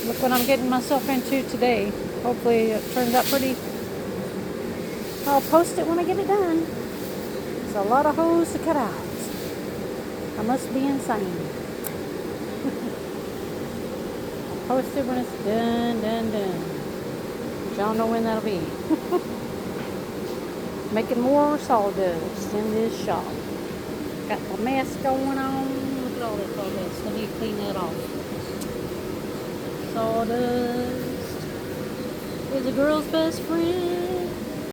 Look what I'm getting myself into today. Hopefully it turns out pretty. I'll post it when I get it done. It's a lot of hose to cut out. I must be insane. I'll post it when it's done. Y'all know when that'll be. Making more sawdust in this shop. Got the mess going on. Look at all that sawdust. I need to clean that off. Sawdust is a girl's best friend.